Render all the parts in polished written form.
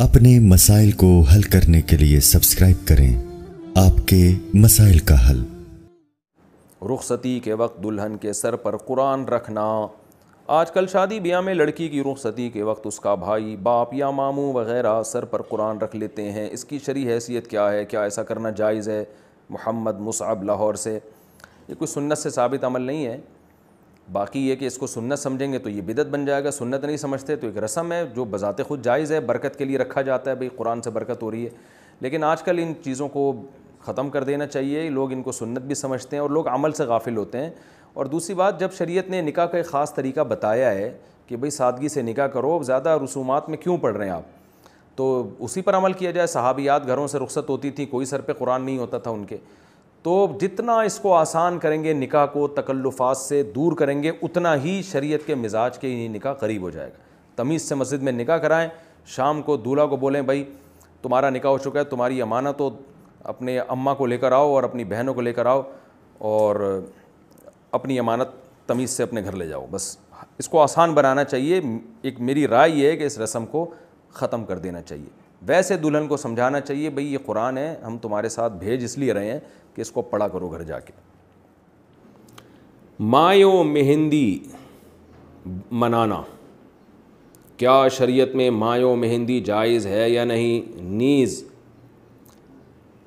اپنے مسائل کو حل کرنے کے لیے سبسکرائب کریں آپ کے مسائل کا حل۔ رخصتی کے وقت دلہن کے سر پر قرآن رکھنا۔ آج کل شادی بیاہ میں لڑکی کی رخصتی کے وقت اس کا بھائی، باپ یا ماموں وغیرہ سر پر قرآن رکھ لیتے ہیں۔ اس کی شرعی حیثیت کیا ہے؟ کیا ایسا کرنا جائز ہے؟ محمد مصعب لاہور سے۔ یہ کوئی سنت سے ثابت عمل نہیں ہے۔ باقی یہ کہ اس کو سنت سمجھیں گے تو یہ بدعت بن جائے گا، سنت نہیں سمجھتے تو ایک رسم ہے جو بذات خود جائز ہے، برکت کے لیے رکھا جاتا ہے، بھئی قرآن سے برکت ہو رہی ہے۔ لیکن آج کل ان چیزوں کو ختم کر دینا چاہیے، لوگ ان کو سنت بھی سمجھتے ہیں اور لوگ عمل سے غافل ہوتے ہیں۔ اور دوسری بات، جب شریعت نے نکاح کا ایک خاص طریقہ بتایا ہے کہ بھئی سادگی سے نکاح کرو، زیادہ رسومات میں کیوں پڑھ رہے ہیں آپ، تو اسی پر عمل کیا جائے۔ صحابیات گھروں سے رخصت ہوتی تھی، کوئی سر پہ قرآن نہیں ہوتا تھا ان کے۔ تو جتنا اس کو آسان کریں گے، نکاح کو تکلفات سے دور کریں گے، اتنا ہی شریعت کے مزاج کے یہ نکاح قریب ہو جائے گا۔ تمیز سے مسجد میں نکاح کرائیں، شام کو دولہا کو بولیں بھائی تمہارا نکاح ہو چکا ہے، تمہاری امانت ہو، اپنے اماں کو لے کر آؤ اور اپنی بہنوں کو لے کر آؤ اور اپنی امانت تمیز سے اپنے گھر لے جاؤ۔ بس اس کو آسان بنانا چاہیے۔ ایک میری رائے یہ ہے کہ اس رسم کو ختم کر دینا چاہیے۔ ویسے دلہن کو سمجھانا چاہیے بھئی یہ قرآن ہے، ہم تمہارے ساتھ بھیج اس لیے رہے ہیں کہ اس کو پڑھا کرو گھر جا کے۔ مایو مہندی منانا، کیا شریعت میں مایو مہندی جائز ہے یا نہیں؟ نیز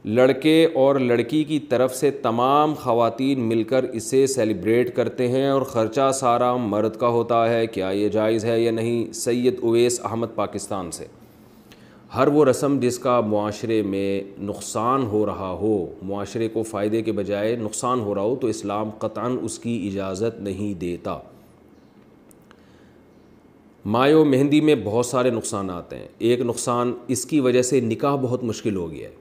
لڑکے اور لڑکی کی طرف سے تمام خواتین مل کر اسے سیلیبریٹ کرتے ہیں اور خرچہ سارا مرد کا ہوتا ہے، کیا یہ جائز ہے یا نہیں؟ سید اویس احمد پاکستان سے۔ ہر وہ رسم جس کا معاشرے میں نقصان ہو رہا ہو، معاشرے کو فائدے کے بجائے نقصان ہو رہا ہو، تو اسلام قطعاً اس کی اجازت نہیں دیتا۔ مایو مہندی میں بہت سارے نقصانات ہیں۔ ایک نقصان اس کی وجہ سے نکاح بہت مشکل ہو گیا ہے۔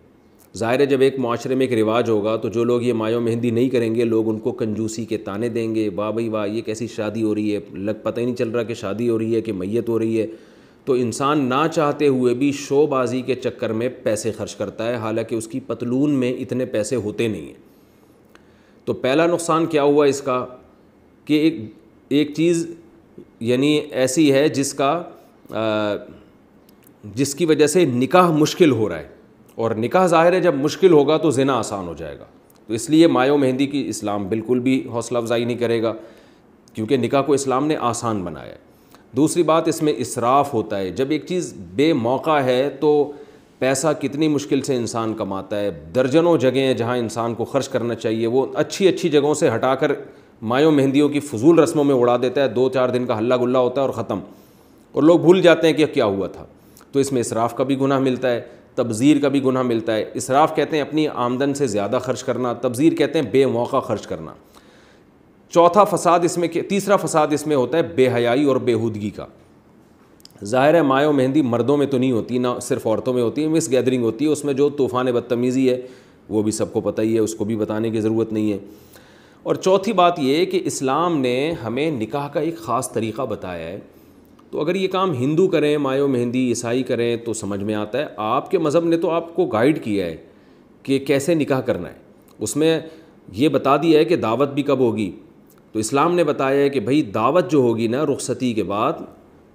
ظاہر ہے جب ایک معاشرے میں ایک رواج ہوگا تو جو لوگ یہ مایو مہندی نہیں کریں گے، لوگ ان کو کنجوسی کے طعنے دیں گے، واہ بھائی واہ یہ کیسی شادی ہو رہی ہے، پتہ ہی نہیں چل رہا کہ شادی ہو رہی ہے کہ میت ہو رہی ہے۔ تو انسان نہ چاہتے ہوئے بھی شو بازی کے چکر میں پیسے خرچ کرتا ہے، حالانکہ اس کی پتلون میں اتنے پیسے ہوتے نہیں ہیں۔ تو پہلا نقصان کیا ہوا اس کا کہ ایک چیز یعنی ایسی ہے جس کی وجہ سے نکاح مشکل ہو رہا ہے، اور نکاح ظاہر ہے جب مشکل ہوگا تو زنا آسان ہو جائے گا۔ تو اس لیے مایو مہندی کی اسلام بالکل بھی حوصلہ افزائی نہیں کرے گا، کیونکہ نکاح کو اسلام نے آسان بنایا ہے۔ دوسری بات، اس میں اسراف ہوتا ہے۔ جب ایک چیز بے موقع ہے تو پیسہ کتنی مشکل سے انسان کماتا ہے۔ درجنوں جگہیں ہیں جہاں انسان کو خرچ کرنا چاہیے، وہ اچھی اچھی جگہوں سے ہٹا کر مایو مہندیوں کی فضول رسموں میں اڑا دیتا ہے۔ 2-4 دن کا ہلہ گلہ ہوتا ہے اور ختم، اور لوگ بھول جاتے ہیں کہ کیا ہوا تھا۔ تو اس میں اسراف کا بھی گناہ ملتا ہے، تبذیر کا بھی گناہ ملتا ہے۔ اسراف کہتے ہیں اپنی آمدن سے زیادہ خرچ کرنا، تبذیر کہتے ہیں بے موقع خرچ کرنا۔ تیسرا فساد اس میں ہوتا ہے بے حیائی اور بےہودگی کا۔ ظاہر ہے مایو مہندی مردوں میں تو نہیں ہوتی، نہ صرف عورتوں میں ہوتی ہے، مس گیدرنگ ہوتی ہے، اس میں جو طوفان بدتمیزی ہے وہ بھی سب کو پتہ ہی ہے، اس کو بھی بتانے کی ضرورت نہیں ہے۔ اور چوتھی بات یہ کہ اسلام نے ہمیں نکاح کا ایک خاص طریقہ بتایا ہے۔ تو اگر یہ کام ہندو کریں، مایو مہندی عیسائی کریں تو سمجھ میں آتا ہے، آپ کے مذہب نے تو آپ کو گائیڈ کیا ہے کہ کیسے نکاح کرنا ہے۔ اس میں یہ بتا دیا ہے کہ دعوت بھی کب ہوگی۔ تو اسلام نے بتایا ہے کہ بھئی دعوت جو ہوگی نا رخصتی کے بعد،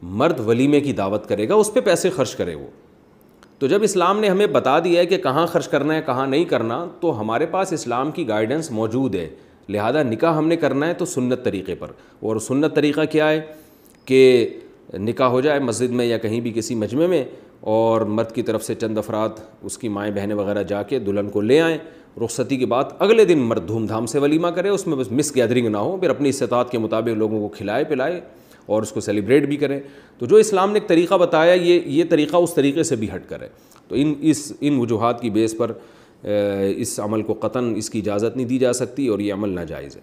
مرد ولیمے کی دعوت کرے گا، اس پہ پیسے خرچ کرے وہ۔ تو جب اسلام نے ہمیں بتا دیا ہے کہ کہاں خرچ کرنا ہے کہاں نہیں کرنا، تو ہمارے پاس اسلام کی گائیڈنس موجود ہے۔ لہذا نکاح ہم نے کرنا ہے تو سنت طریقے پر۔ اور سنت طریقہ کیا ہے کہ نکاح ہو جائے مسجد میں یا کہیں بھی کسی مجمع میں، اور مرد کی طرف سے چند افراد اس کی مائیں بہنیں وغیرہ جا کے دلہن کو لے آئیں۔ رخصتی کے بعد اگلے دن مرد دھوم دھام سے ولیمہ کرے، اس میں بس مس گیدرنگ نہ ہو، پھر اپنی استطاعت کے مطابق لوگوں کو کھلائے پلائے اور اس کو سیلیبریٹ بھی کریں۔ تو جو اسلام نے ایک طریقہ بتایا، یہ طریقہ اس طریقے سے بھی ہٹ کرے۔ تو ان وجوہات کی بیس پر اس عمل کو قطعاً اس کی اجازت نہیں دی جا سکتی اور یہ عمل ناجائز ہے۔